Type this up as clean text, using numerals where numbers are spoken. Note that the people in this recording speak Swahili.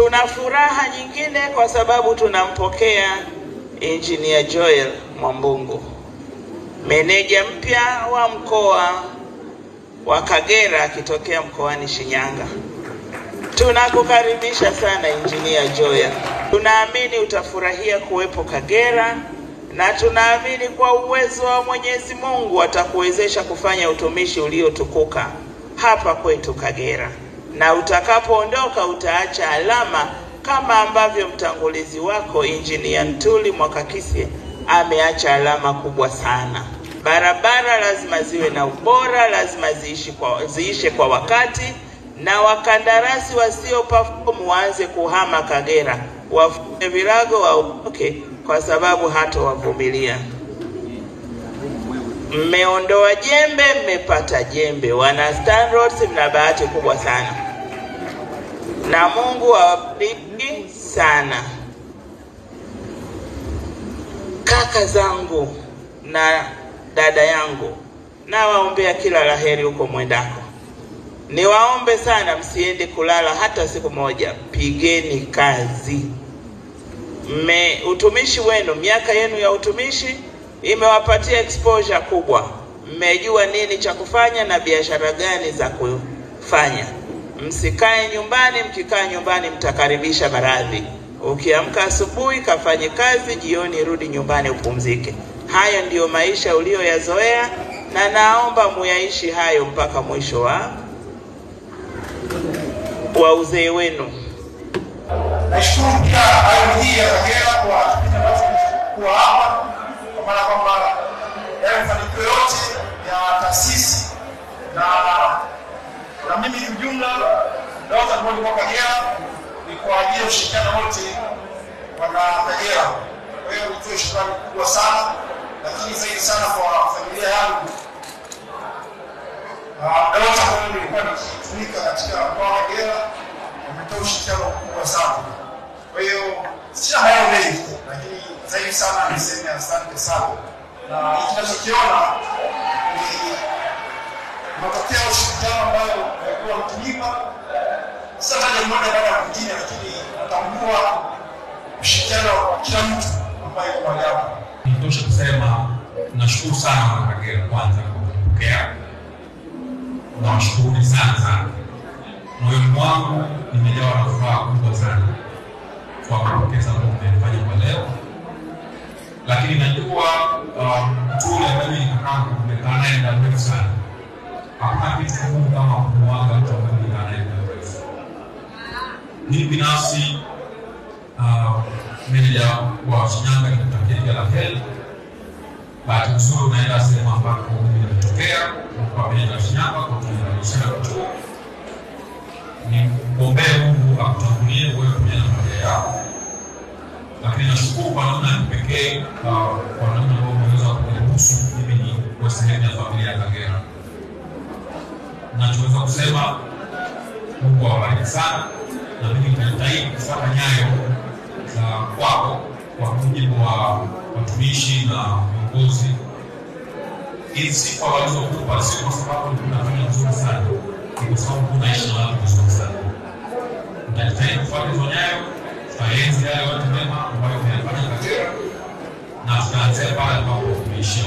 Tuna furaha nyingine kwa sababu tunampokea Engineer Joel Mwambungu, meneja mpya wa mkoa wa Kagera akitokea mkoani Shinyanga. Tunakukaribisha sana Engineer Joel. Tunaamini utafurahia kuwepo Kagera na tunaamini kwa uwezo wa Mwenyezi Mungu atakuwezesha kufanya utumishi uliotukuka hapa kwetu Kagera, na utakapoondoka utaacha alama kama ambavyo mtangulizi wako Engineer Ntuli Mwakakisye ameacha alama kubwa sana. Barabara lazima ziwe na ubora, lazima ziishe kwa wakati, na wakandarasi wasio perform waanze kuhama Kagera, wafanye virago waondoke, kwa sababu hata wavumilia. Mmeondoa jembe, mmepata jembe. Wana STANROADS mna bahati kubwa sana, na Mungu awabariki sana. Kaka zangu na dada yangu, nawaombea kila laheri huko mwendako. Niwaombe sana msiende kulala hata siku moja, pigeni kazi. Utumishi wenu, miaka yenu ya utumishi imewapatia exposure kubwa. Mmejua nini cha kufanya na biashara gani za kufanya. Msikae nyumbani, mkikaa nyumbani mtakaribisha maradhi. Ukiamka asubuhi kafanye kazi, jioni rudi nyumbani upumzike. Hayo ndiyo maisha uliyoyazoea, na naomba muyaishi hayo mpaka mwisho wa uzee wenu. Nashukuru pia hayo hii ya Kagera kwa hapa, kwa maana kwamba yale mafanikio yote ya taasisi na mimi kijumla naweza kuona kwa Kagera ni kwa ajili ya ushirikiano wote wana Kagera. Kwa hiyo nitoe shukrani kubwa sana, lakini zaidi sana kwa familia yangu. Wote ambao nilikuwa nikitumika katika mkoa wa Kagera wametoa ushirikiano mkubwa sana. Kwa hiyo sina hayo mengi, lakini zaidi sana niseme asante sana. Na tunachokiona ni matokeo ya ushirikiano ambayo yalikuwa mtumiwa. Sasa taja mmoja baada ya mwingine, lakini natambua ushirikiano wa kila mtu ambaye yuko hapa. Nitosha kusema nashukuru sana kwa Kagera kwanza kwa kupokea. Nawashukuru sana. Moyo wangu nimejawa na furaha kubwa sana kwa kupokeza kwa mmefanya kwa leo. Lakini najua Ntuli ambaye nikakaa kumekaa naye muda mrefu sana. Hakuna kitu kigumu kama kumwaga mtu ambaye nimekaa naye muda mrefu. Mimi binafsi meneja wa Shinyanga nikutakia kila la heri. Bahati nzuri unaenda sehemu ambako mimi nimetokea kwa meneja wa Shinyanga kwa tunashana kutoa. Ni kuombea Mungu akutangulie wewe pamoja na familia yako. Lakini nashukuru kwa namna ya pekee kwa namna ambayo umeweza kuniruhusu mimi ni kwa sehemu ya familia ya Kagera. Nachoweza kusema Mungu awabariki sana, na mimi nitajitahidi kufuata nyayo za kwako kwa mujibu wa watumishi na viongozi. Hizi sifa walizokupa sio kwa sababu tunafanya vizuri sana, ni kwa sababu tunaishi na watu vizuri sana. Nitajitahidi kufuata hizo nyayo, tutaenzi yale yote mema ambayo umeyafanya Kagera, na tutaanzia pale ambapo tumeishia.